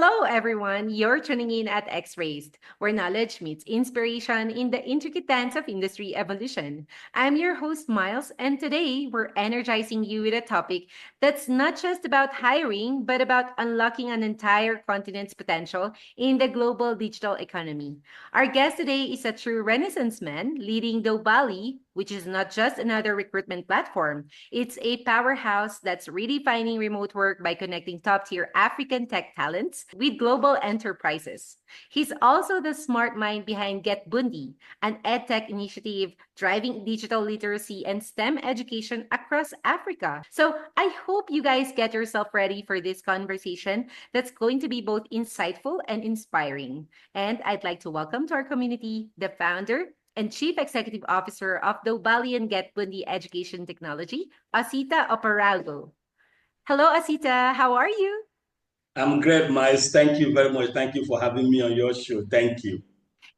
Hello, everyone. You're tuning in at X-Raised, where knowledge meets inspiration in the intricate dance of industry evolution. I'm your host, Miles, and today we're energizing you with a topic that's not just about hiring, but about unlocking an entire continent's potential in the global digital economy. Our guest today is a true Renaissance man leading Doballi, which is not just another recruitment platform. It's a powerhouse that's redefining remote work by connecting top tier African tech talents with global enterprises. He's also the smart mind behind Get Bundi, an edtech initiative driving digital literacy and STEM education across Africa. So I hope you guys get yourself ready for this conversation that's going to be both insightful and inspiring. And I'd like to welcome to our community the founder and Chief Executive Officer of Doballi and Get Bundi Education Technology, Osita Oparaugo. Hello, Osita. How are you? I'm great, Miles. Thank you very much. Thank you for having me on your show. Thank you.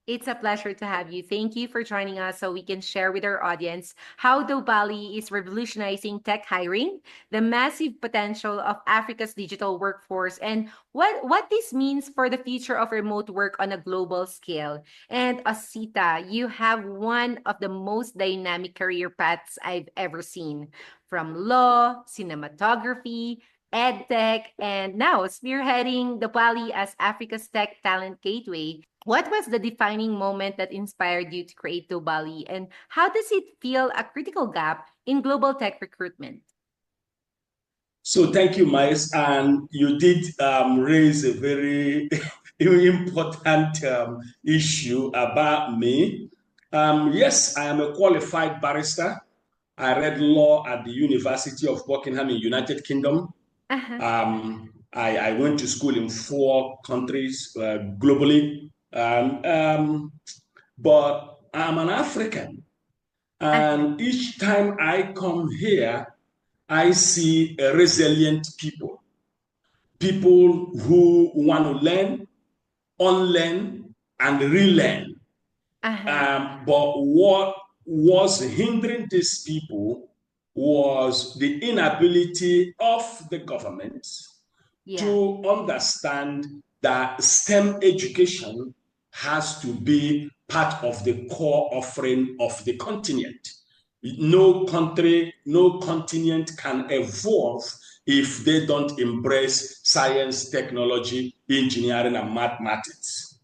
It's a pleasure to have you. Thank you for joining us so we can share with our audience how Dobali is revolutionizing tech hiring, the massive potential of Africa's digital workforce, and what this means for the future of remote work on a global scale. And Asita, you have one of the most dynamic career paths I've ever seen, from law, cinematography, EdTech, and now spearheading the Bali as Africa's tech talent gateway. What was the defining moment that inspired you to create Doballi, and how does it fill a critical gap in global tech recruitment? So thank you, Miles. And you did raise a very important issue about me. Yes, I am a qualified barrister. I read law at the University of Buckingham in United Kingdom. Uh-huh. I went to school in 4 countries globally. But I'm an African. Uh-huh. And each time I come here, I see a resilient people who want to learn, unlearn, and relearn. Uh-huh. But what was hindering these people was the inability of the government Yeah. to understand that STEM education has to be part of the core offering of the continent. No country, no continent can evolve if they don't embrace science, technology, engineering, and mathematics.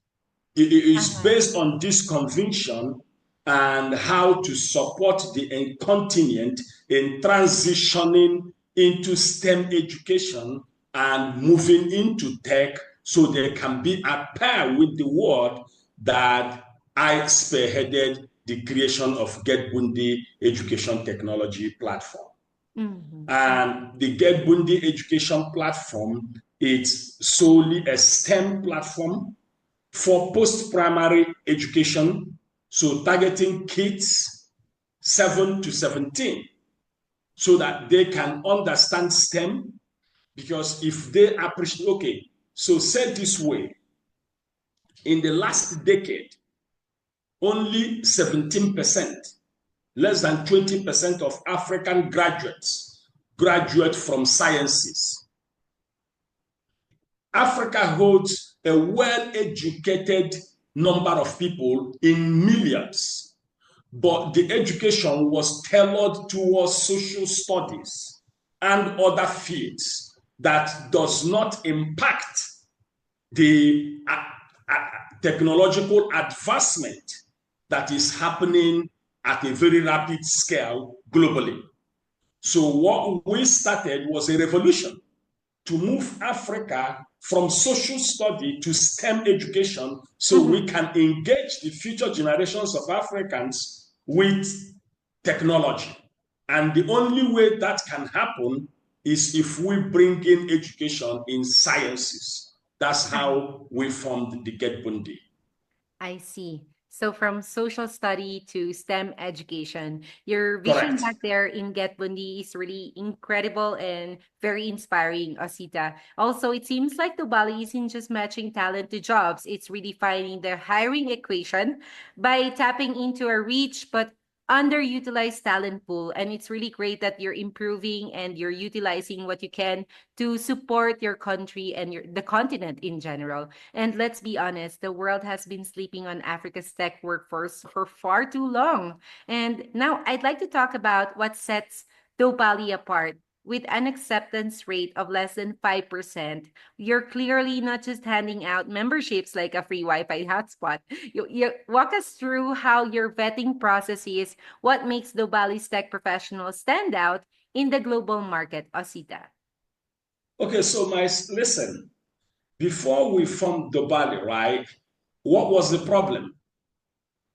It's Uh-huh. based on this conviction and how to support the continent in transitioning into STEM education and moving into tech so they can be at par with the world that I spearheaded the creation of Get Bundi Education Technology Platform. Mm-hmm. And the Get Bundi Education Platform is solely a STEM platform for post-primary education, so targeting kids 7 to 17, so that they can understand STEM. Because if they appreciate, okay, so said this way, in the last decade, only 17%, less than 20% of African graduates graduate from sciences. Africa holds a well-educated number of people in millions, but the education was tailored towards social studies and other fields that does not impact the technological advancement that is happening at a very rapid scale globally. So what we started was a revolution to move Africa from social study to STEM education so we Mm-hmm. can engage the future generations of Africans with technology. And the only way that can happen is if we bring in education in sciences. That's how we formed the Get Bundi. I see. So from social study to STEM education, your vision Correct. back there in Get Bundi is really incredible and very inspiring, Osita. Also, it seems like the Bali isn't just matching talent to jobs, it's redefining the hiring equation by tapping into a rich but underutilized talent pool, and it's really great that you're improving and you're utilizing what you can to support your country and the continent in general. And let's be honest, the world has been sleeping on Africa's tech workforce for far too long. And now I'd like to talk about what sets Doballi apart. With an acceptance rate of less than 5%, you're clearly not just handing out memberships like a free Wi-Fi hotspot. You walk us through how your vetting process is, what makes Doballi's tech professionals stand out in the global market, Osita. Okay, so listen, before we formed Doballi, right, what was the problem?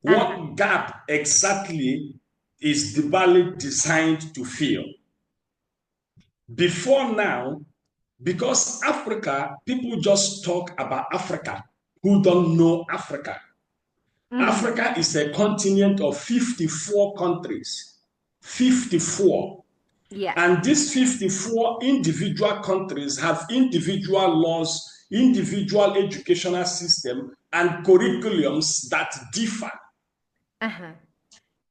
Uh-huh. What gap exactly is Doballi designed to fill? Before now, because Africa, people just talk about Africa who don't know Africa. Mm-hmm. Africa is a continent of 54 countries. 54. Yeah. And these 54 individual countries have individual laws, individual educational system, and curriculums that differ. Uh-huh.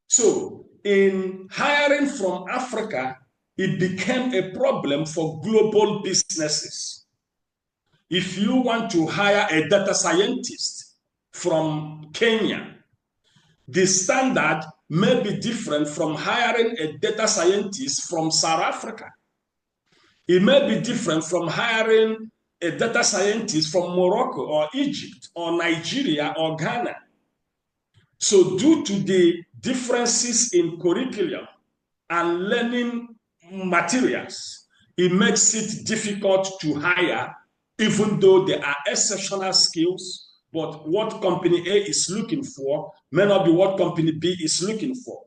So, in hiring from Africa, it became a problem for global businesses. If you want to hire a data scientist from Kenya, the standard may be different from hiring a data scientist from South Africa. It may be different from hiring a data scientist from Morocco or Egypt or Nigeria or Ghana. So due to the differences in curriculum and learning materials, it makes it difficult to hire, even though there are exceptional skills. But what company A is looking for may not be what company B is looking for.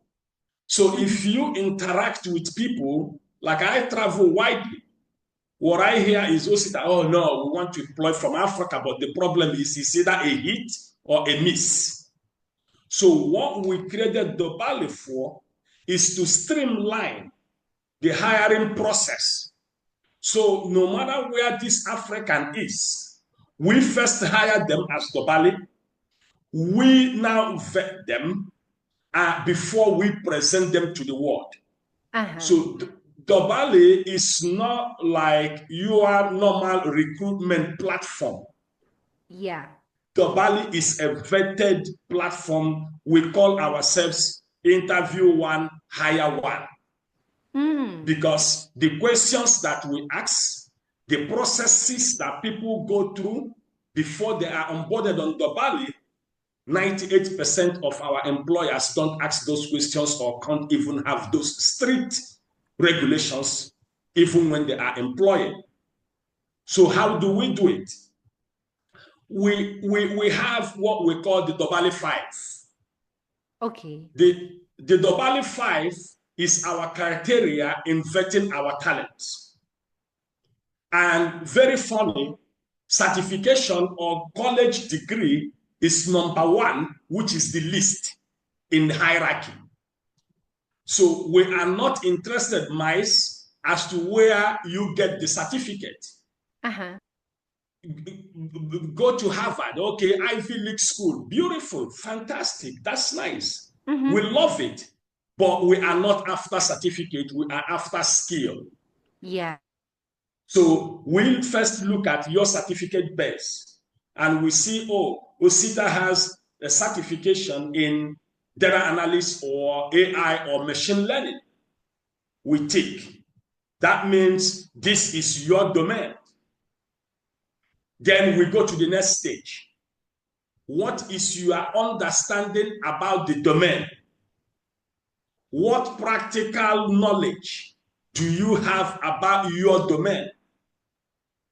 So if you interact with people, like I travel widely, what I hear is Osita, oh no, we want to employ from Africa, but the problem is it's either a hit or a miss. So what we created Doballi for is to streamline the hiring process. So no matter where this African is, we first hire them as Doballi. We now vet them before we present them to the world. Uh-huh. So Doballi is not like your normal recruitment platform. Yeah. Doballi is a vetted platform. We call ourselves interview one, hire one. Mm. Because the questions that we ask, the processes that people go through before they are onboarded on Doballi, 98% of our employers don't ask those questions or can't even have those strict regulations even when they are employed. So how do we do it? We have what we call the Doballi 5. Okay. The Doballi 5 is our criteria in vetting our talents. And very funny, certification or college degree is number one, which is the least in the hierarchy. So we are not interested, mice, as to where you get the certificate. Uh-huh. Go to Harvard, okay, Ivy League school, beautiful, fantastic, that's nice. Mm-hmm. We love it, but we are not after certificate, we are after skill. Yeah. So we'll first look at your certificate base and we see, oh, Osita has a certification in data analysis or AI or machine learning. We tick. That means this is your domain. Then we go to the next stage. What is your understanding about the domain? What practical knowledge do you have about your domain?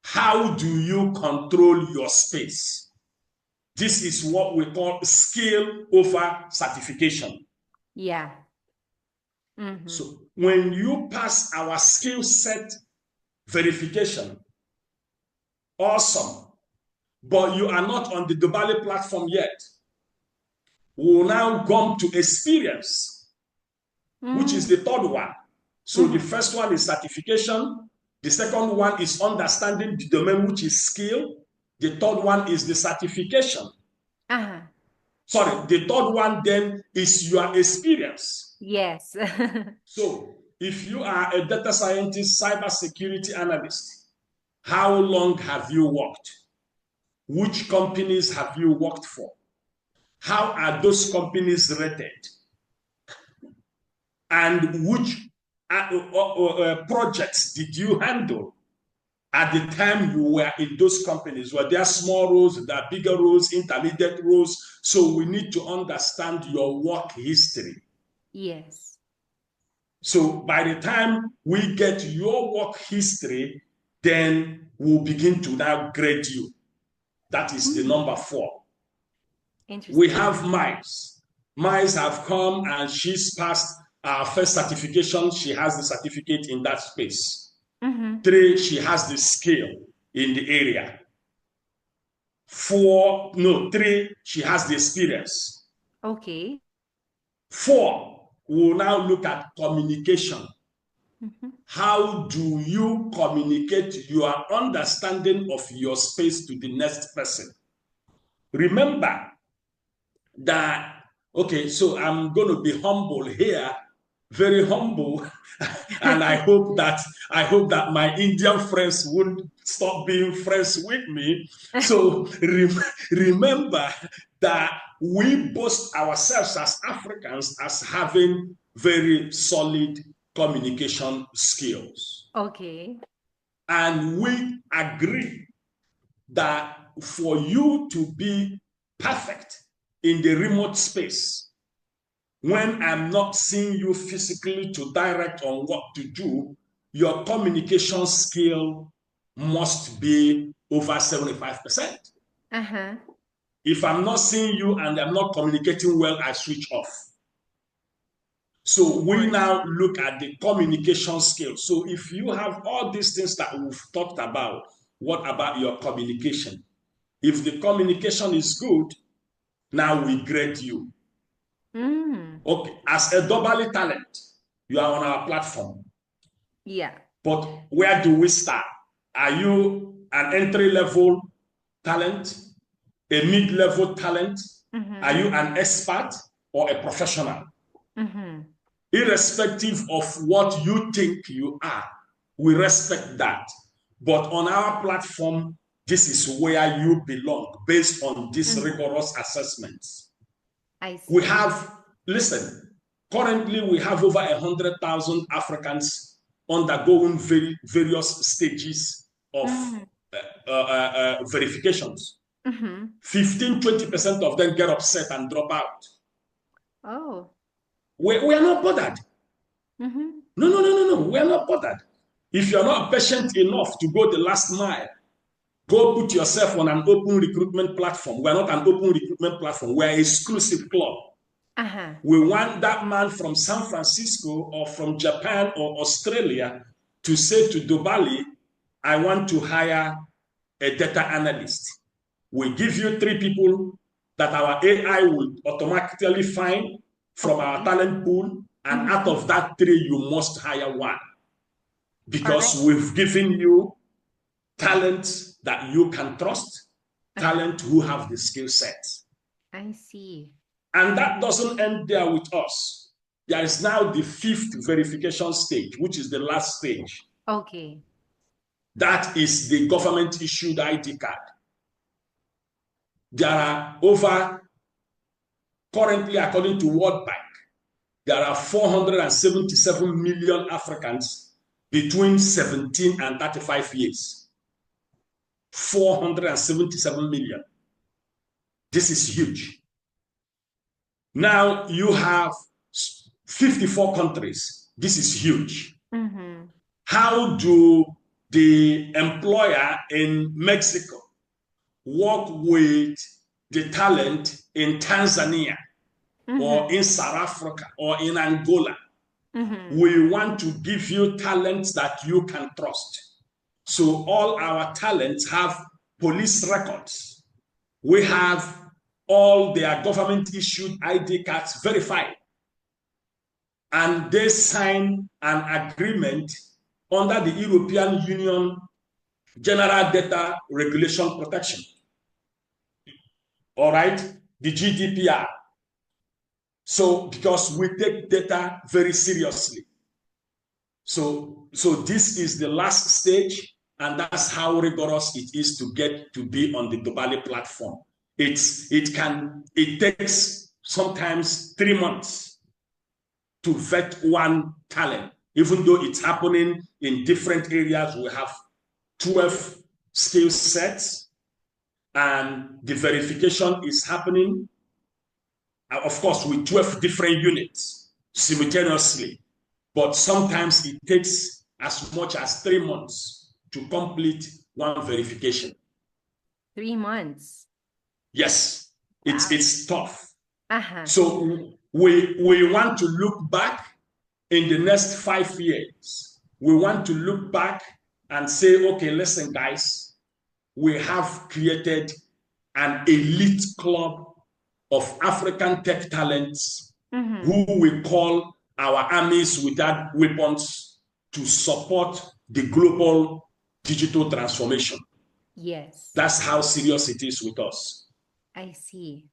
How do you control your space? This is what we call skill over certification. Yeah. Mm-hmm. So when you pass our skill set verification, awesome. But you are not on the Doballi platform yet. We'll now come to experience, which is the third one. So the first one is certification. The second one is understanding the domain, which is skill. The third one is the certification. Uh-huh. Sorry, the third one then is your experience. Yes. So if you are a data scientist, cybersecurity analyst, how long have you worked? Which companies have you worked for? How are those companies rated? And which projects did you handle at the time you were in those companies? Were there small roles, there are bigger roles, intermediate roles? So we need to understand your work history. Yes. So by the time we get your work history, then we'll begin to now grade you. That is the number 4. We Interesting. have Miles. Miles have come and she's passed our first certification. She has the certificate in that space. 3, she has the skill in the area. 3, she has the experience. Okay. 4, we'll now look at communication. How do you communicate your understanding of your space to the next person? Remember that, okay, so I'm going to be humble here, very humble, and I hope that my Indian friends won't stop being friends with me. So remember that we boast ourselves as Africans as having very solid communication skills. Okay. And we agree that for you to be perfect in the remote space, when I'm not seeing you physically to direct on what to do, your communication skill must be over 75%. If I'm not seeing you and I'm not communicating well, I switch off. So we now look at the communication skills. So if you have all these things that we've talked about, what about your communication? If the communication is good, now we grade you. Okay, as a Doballi talent, you are on our platform. Yeah. But where do we start? Are you an entry-level talent, a mid-level talent? Are you an expert or a professional? Irrespective of what you think you are, we respect that. But on our platform, this is where you belong based on these rigorous assessments. I see. We have, listen, currently we have over 100,000 Africans undergoing various stages of verifications. 15-20% of them get upset and drop out. Oh. We are not bothered. No. We are not bothered. If you're not patient enough to go the last mile, go put yourself on an open recruitment platform. We're not an open recruitment platform. We're an exclusive club. We want that man from San Francisco or from Japan or Australia to say to Doballi, I want to hire a data analyst. We give you 3 people that our AI will automatically find from our talent pool, and out of that 3, you must hire 1. Because we've given you talent that you can trust, talent who have the skill set. I see. And that doesn't end there with us. There is now the 5th verification stage, which is the last stage. Okay. That is the government-issued ID card. There are currently, according to World Bank, there are 477 million Africans between 17 and 35 years. 477 million. This is huge. Now you have 54 countries. This is huge. How do the employer in Mexico work with the talent in Tanzania or in South Africa or in Angola? We want to give you talents that you can trust. So all our talents have police records. We have all their government-issued ID cards verified. And they sign an agreement under the European Union General Data Regulation Protection. All right, the GDPR. So because we take data very seriously. So this is the last stage, and that's how rigorous it is to get to be on the Doballi platform. It takes sometimes 3 months to vet one talent, even though it's happening in different areas. We have 12 skill sets, and the verification is happening, of course, with 12 different units simultaneously. But sometimes it takes as much as 3 months to complete one verification. 3 months. Yes, wow. It's tough. So we want to look back in the next 5 years. We want to look back and say, okay, listen, guys, we have created an elite club of African tech talents who we call our armies without weapons to support the global digital transformation. Yes. That's how serious it is with us. I see.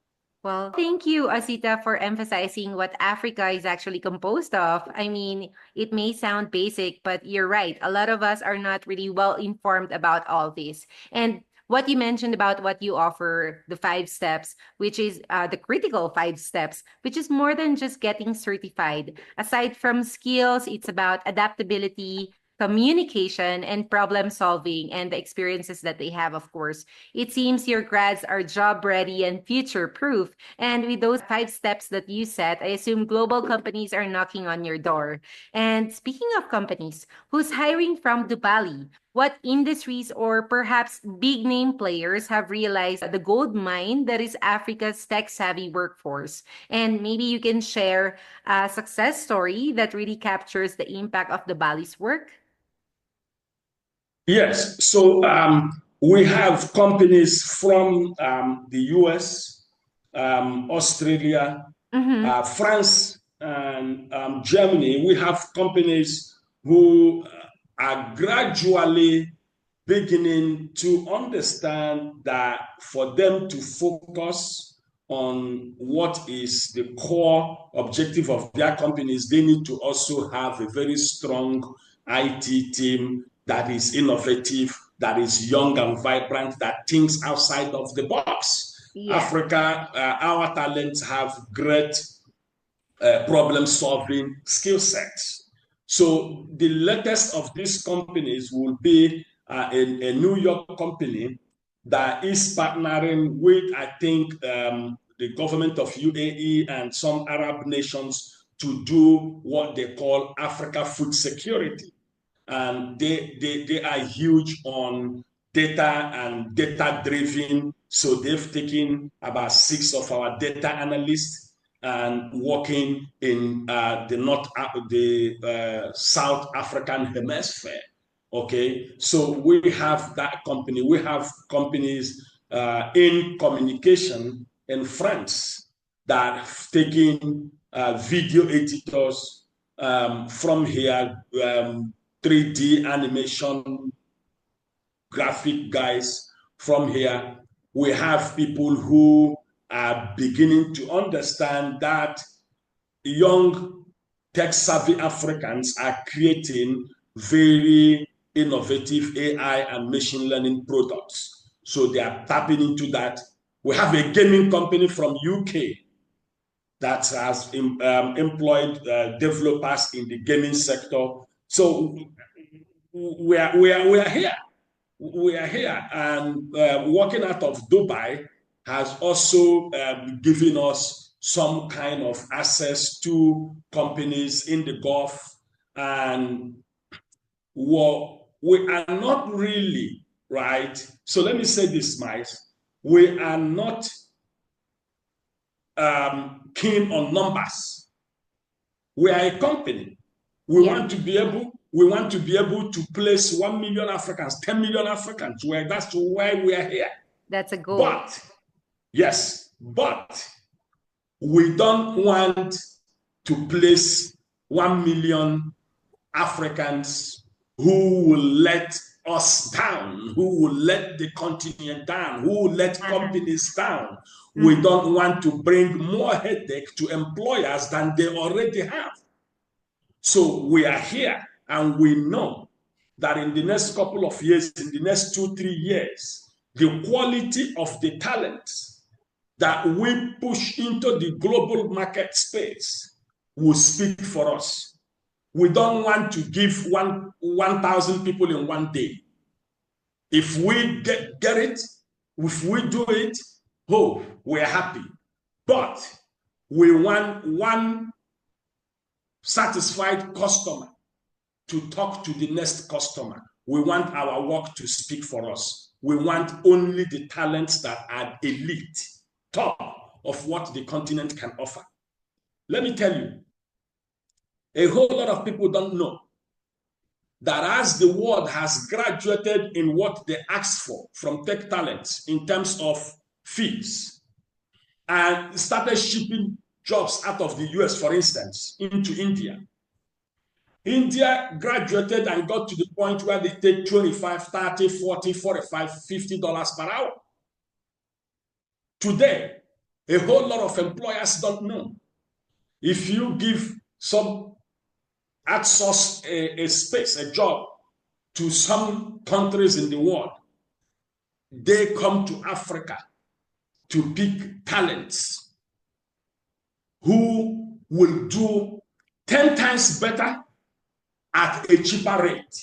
Well, thank you, Osita, for emphasizing what Africa is actually composed of. I mean, it may sound basic, but you're right. A lot of us are not really well informed about all this. And what you mentioned about what you offer, the 5 steps, which is the critical 5 steps, which is more than just getting certified. Aside from skills, it's about adaptability, communication, and problem solving, and the experiences that they have, of course. It seems your grads are job ready and future proof. And with those 5 steps that you set, I assume global companies are knocking on your door. And speaking of companies, who's hiring from Doballi? What industries or perhaps big name players have realized the gold mine that is Africa's tech savvy workforce? And maybe you can share a success story that really captures the impact of Doballi's work. Yes, so we have companies from the US, Australia, France, and Germany. We have companies who are gradually beginning to understand that for them to focus on what is the core objective of their companies, they need to also have a very strong IT team that is innovative, that is young and vibrant, that thinks outside of the box. Yeah. Africa, our talents have great problem-solving skill sets. So the latest of these companies will be a New York company that is partnering with, I think, the government of UAE and some Arab nations to do what they call Africa food security. And they are huge on data and data-driven. So they've taken about 6 of our data analysts and working in the South African hemisphere. Okay, so we have that company. We have companies in communication in France that have taken video editors from here, 3D animation, graphic guys from here. We have people who are beginning to understand that young tech-savvy Africans are creating very innovative AI and machine learning products. So they are tapping into that. We have a gaming company from UK that has employed developers in the gaming sector. So we are here. We are here, and working out of Dubai has also given us some kind of access to companies in the Gulf, and we are not really, right? So let me say this, Miles. We are not keen on numbers. We are a company. We want to be able to place 1 million Africans, 10 million Africans. That's why we are here. That's a goal. But we don't want to place 1 million Africans who will let us down, who will let the continent down, who will let companies down, We don't want to bring more headache to employers than they already have. So we are here and we know that in the next couple of years, in the next 2-3 years, the quality of the talents that we push into the global market space will speak for us. We don't want to give 1,000 people in one day. If we get it, if we do it, oh, we're happy. But we want one satisfied customer to talk to the next customer. We want our work to speak for us. We want only the talents that are elite, top of what the continent can offer. Let me tell you, a whole lot of people don't know that as the world has graduated in what they ask for from tech talents in terms of fees and started shipping jobs out of the US, for instance, into India. India graduated and got to the point where they take $25, $30, $40, $45, $50 per hour. Today, a whole lot of employers don't know. If you give some outsource a space, a job to some countries in the world, they come to Africa to pick talents who will do 10 times better at a cheaper rate.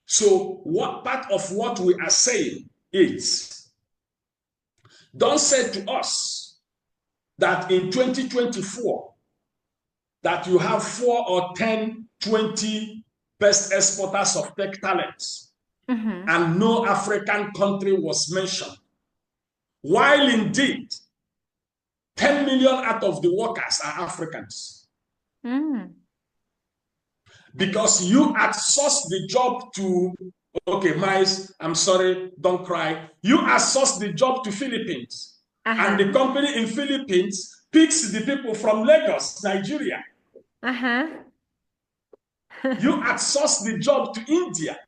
So what part of what we are saying is, don't say to us that in 2024 that you have 4 or 10, 20 best exporters of tech talents, and no African country was mentioned. While indeed 10 million out of the workers are Africans. Because you outsource the job to, okay, Miles, I'm sorry, don't cry. You outsource the job to Philippines. And the company in Philippines picks the people from Lagos, Nigeria. You outsource the job to India.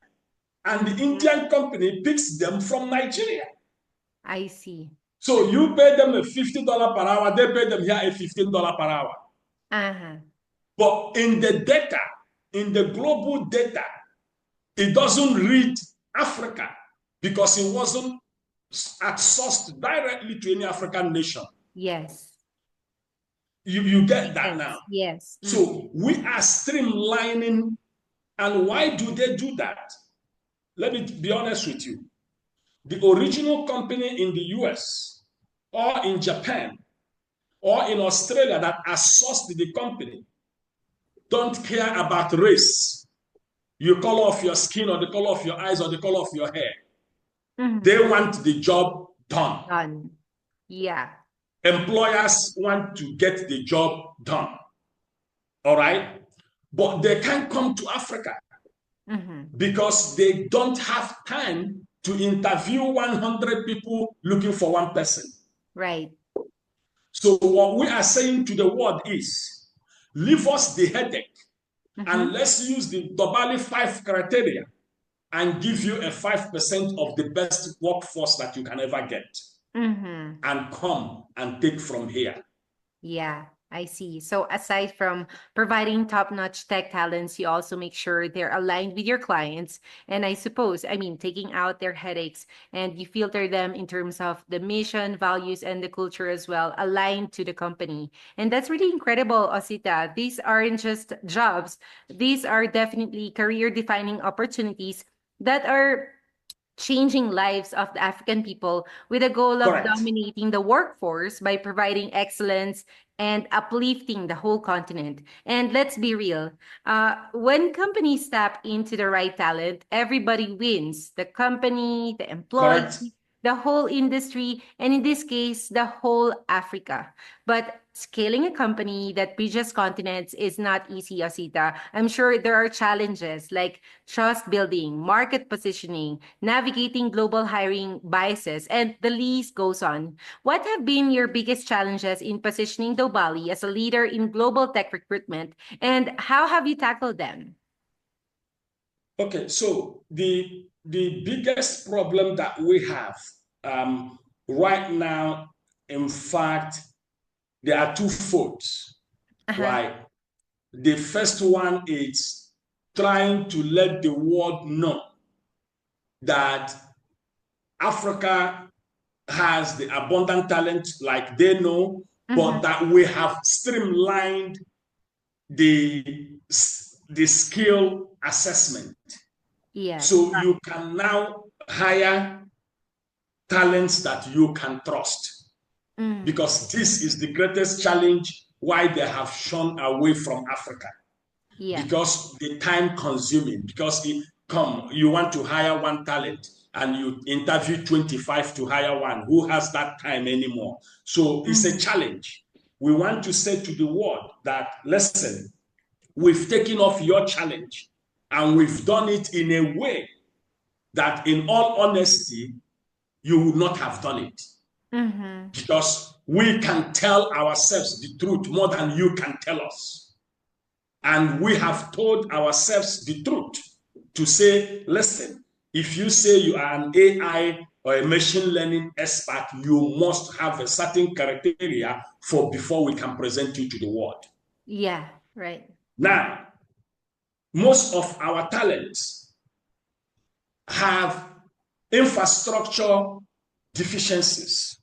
And the Indian company picks them from Nigeria. I see. So you pay them a $50 per hour, they pay them here a $15 per hour. But in the data, in the global data, it doesn't read Africa because it wasn't outsourced directly to any African nation. Yes. You get that now? Yes. So we are streamlining. And why do they do that? Let me be honest with you. The original company in the US or in Japan or in Australia that outsourced the company don't care about race, your color of your skin or the color of your eyes or the color of your hair. They want the job done. Yeah. Employers want to get the job done. All right? But they can't come to Africa because they don't have time to interview 100 people looking for one person. Right. So what we are saying to the world is, leave us the headache and let's use the Doballi 5 criteria and give you a 5% of the best workforce that you can ever get. And come and take from here. Yeah, I see. So aside from providing top-notch tech talents, you also make sure they're aligned with your clients. And I suppose, I mean, taking out their headaches, and you filter them in terms of the mission, values, and the culture as well, aligned to the company. And that's really incredible, Osita. These aren't just jobs. These are definitely career-defining opportunities that are changing lives of the African people with a goal of dominating the workforce by providing excellence and uplifting the whole continent. And let's be real, when companies tap into the right talent, everybody wins. The company, the employee, the whole industry, and in this case, the whole Africa. But scaling a company that bridges continents is not easy, Osita. I'm sure there are challenges like trust building, market positioning, navigating global hiring biases, and the list goes on. What have been your biggest challenges in positioning Doballi as a leader in global tech recruitment, and how have you tackled them? Okay, so the biggest problem that we have right now, in fact, there are two folds, right? The first one is trying to let the world know that Africa has the abundant talent like they know, but that we have streamlined the skill assessment. Yes. So you can now hire talents that you can trust. Because this is the greatest challenge why they have shone away from Africa. Yeah. Because the time consuming, because you want to hire one talent and you interview 25 to hire one. Who has that time anymore? So it's a challenge. We want to say to the world that, listen, we've taken off your challenge and we've done it in a way that, in all honesty, you would not have done it. Because we can tell ourselves the truth more than you can tell us. And we have told ourselves the truth to say, listen, if you say you are an AI or a machine learning expert, you must have a certain criteria before we can present you to the world. Yeah, right. Now, most of our talents have infrastructure deficiencies.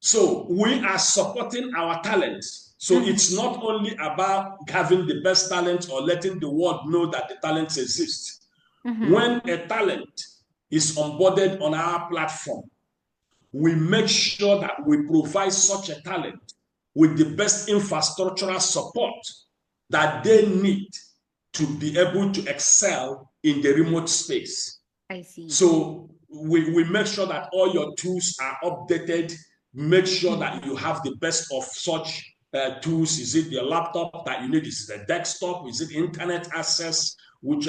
So we are supporting our talents. So it's not only about having the best talent or letting the world know that the talents exist. When a talent is onboarded on our platform, we make sure that we provide such a talent with the best infrastructural support that they need to be able to excel in the remote space. I see. So we make sure that all your tools are updated. Make sure that you have the best of such tools. Is it your laptop that you need? Is it a desktop? Is it internet access? Which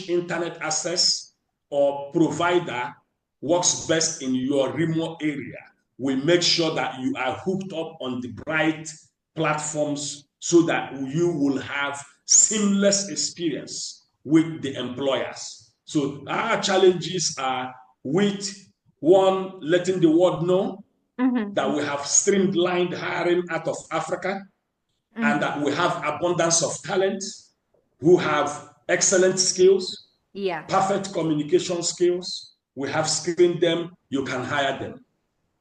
internet access or provider works best in your remote area. We make sure that you are hooked up on the right platforms so that you will have seamless experience with the employers. So our challenges are with one, letting the world know that we have streamlined hiring out of Africa and that we have abundance of talent who have excellent skills, perfect communication skills. We have screened them, you can hire them.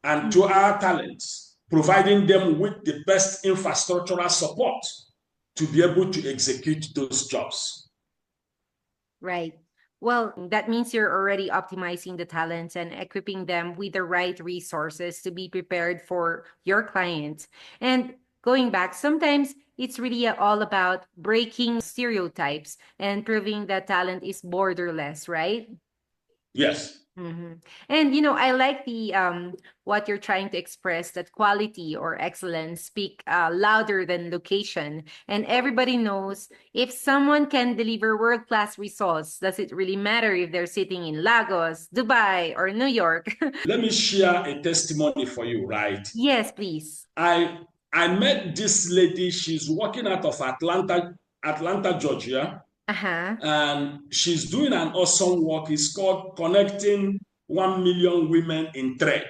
And to our talents, providing them with the best infrastructural support to be able to execute those jobs. Right. Well, that means you're already optimizing the talents and equipping them with the right resources to be prepared for your clients. And going back, sometimes it's really all about breaking stereotypes and proving that talent is borderless, right? Yes. And I like the what you're trying to express, that quality or excellence speak louder than location. And everybody knows if someone can deliver world-class results, does it really matter if they're sitting in Lagos, Dubai, or New York? Let me share a testimony for you, right? Yes, please. I met this lady. She's working out of Atlanta, Georgia. And she's doing an awesome work. It's called Connecting 1 Million Women in Trade.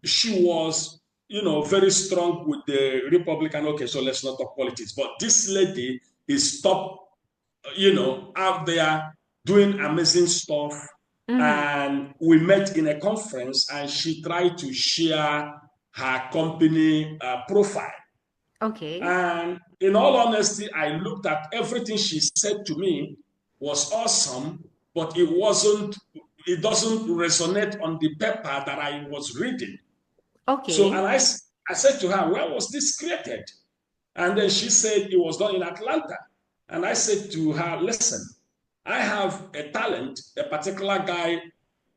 She was, very strong with the Republican. Okay, so let's not talk politics. But this lady is top, out there doing amazing stuff. And we met in a conference and she tried to share her company profile. Okay. And in all honesty, I looked at everything she said to me was awesome, but it doesn't resonate on the paper that I was reading. Okay. So, and I said to her, where was this created? And then she said it was done in Atlanta. And I said to her, listen, I have a talent, a particular guy,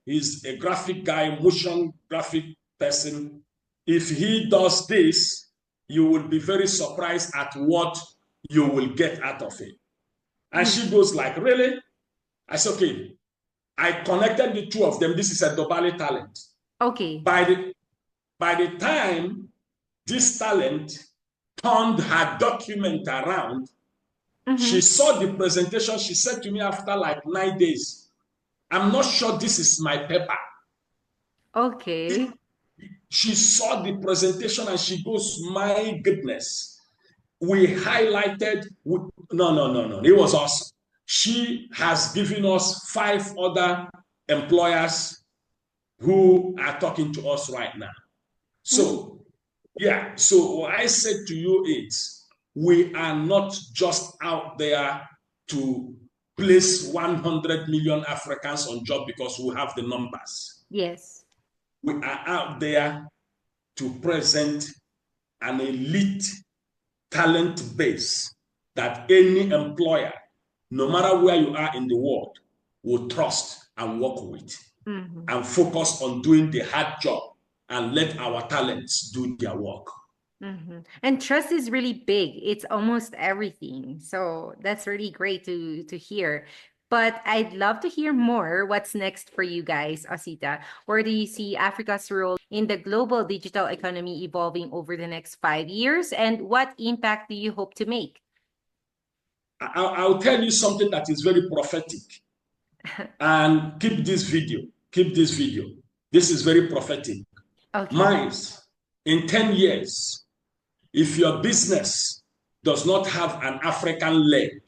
he's a graphic guy, motion graphic person. If he does this, you will be very surprised at what you will get out of it. And she goes like, really? I said, okay. I connected the two of them. This is a Doballi talent. Okay. By the time this talent turned her document around, she saw the presentation. She said to me after like 9 days, I'm not sure this is my paper. Okay. She saw the presentation and she goes, my goodness, we highlighted, no. It was awesome. She has given us 5 other employers who are talking to us right now. So, yeah, so what I said to you is, we are not just out there to place 100 million Africans on job because we have the numbers. Yes. We are out there to present an elite talent base that any employer, no matter where you are in the world, will trust and work with, and focus on doing the hard job and let our talents do their work. And trust is really big. It's almost everything. So that's really great to hear. But I'd love to hear more. What's next for you guys, Osita? Where do you see Africa's role in the global digital economy evolving over the next 5 years? And what impact do you hope to make? I'll tell you something that is very prophetic. And keep this video. Keep this video. This is very prophetic. Okay. Miles, in 10 years, if your business does not have an African leg,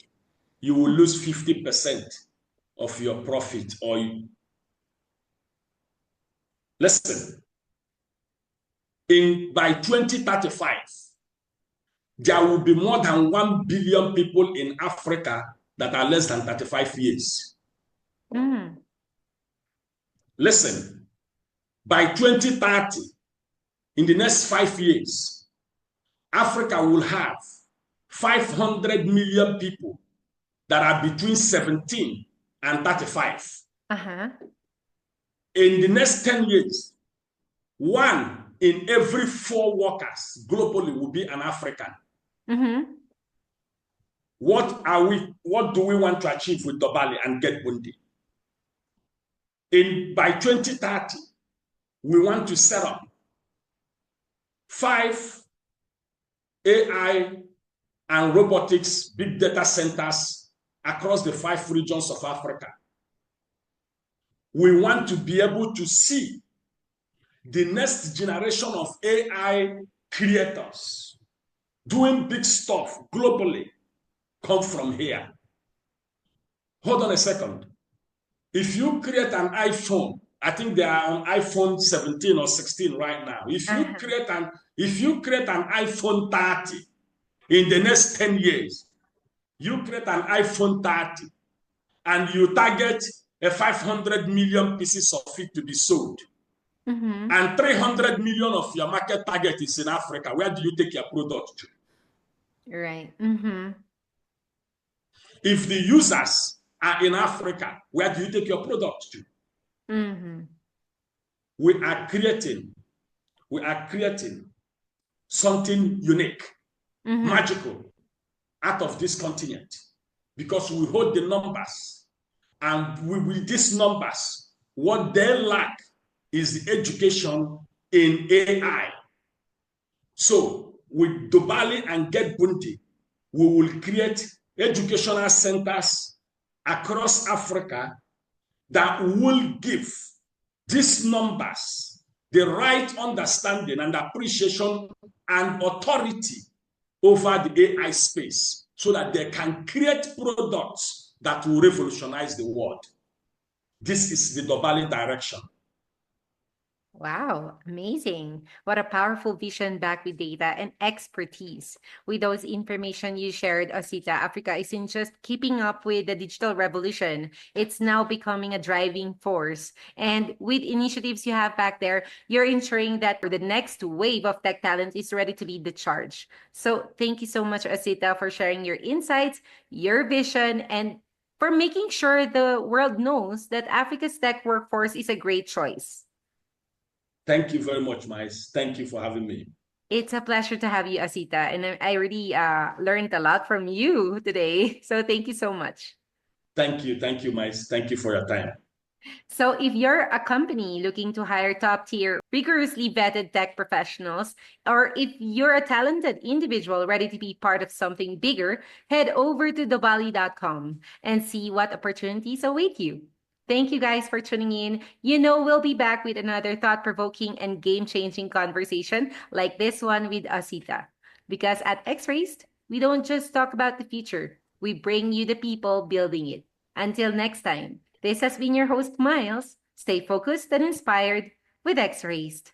you will lose 50% of your profit. Listen, by 2035, there will be more than 1 billion people in Africa that are less than 35 years. Listen, by 2030, in the next 5 years, Africa will have 500 million people that are between 17 and 35. In the next 10 years, 1 in every 4 workers globally will be an African. What do we want to achieve with Doballi and Get Bundi? By 2030, we want to set up 5 AI and robotics big data centers across the 5 regions of Africa. We want to be able to see the next generation of AI creators doing big stuff globally come from here. Hold on a second. If you create an iPhone, I think they are on iPhone 17 or 16 right now. If you create an iPhone 30 in the next 10 years, you create an iPhone 30 and you target 500 million pieces of it to be sold. And 300 million of your market target is in Africa. Where do you take your product to? Right. If the users are in Africa, where do you take your product to? We are creating something unique, magical out of this continent, because we hold the numbers, and with these numbers, what they lack is the education in AI. So with Doballi and Get Bundi, we will create educational centers across Africa that will give these numbers the right understanding and appreciation and authority over the AI space, so that they can create products that will revolutionize the world. This is the Doballi direction. Wow, amazing. What a powerful vision backed with data and expertise. With those information you shared, Osita, Africa isn't just keeping up with the digital revolution, it's now becoming a driving force. And with initiatives you have back there, you're ensuring that the next wave of tech talent is ready to lead the charge. So thank you so much, Osita, for sharing your insights, your vision, and for making sure the world knows that Africa's tech workforce is a great choice. Thank you very much, Mais. Thank you for having me. It's a pleasure to have you, Osita. And I really learned a lot from you today. So thank you so much. Thank you, Mais. Thank you for your time. So if you're a company looking to hire top-tier, rigorously vetted tech professionals, or if you're a talented individual ready to be part of something bigger, head over to doballi.com and see what opportunities await you. Thank you guys for tuning in. We'll be back with another thought provoking and game changing conversation like this one with Osita. Because at X Raced, we don't just talk about the future, we bring you the people building it. Until next time, this has been your host, Miles. Stay focused and inspired with X Raced.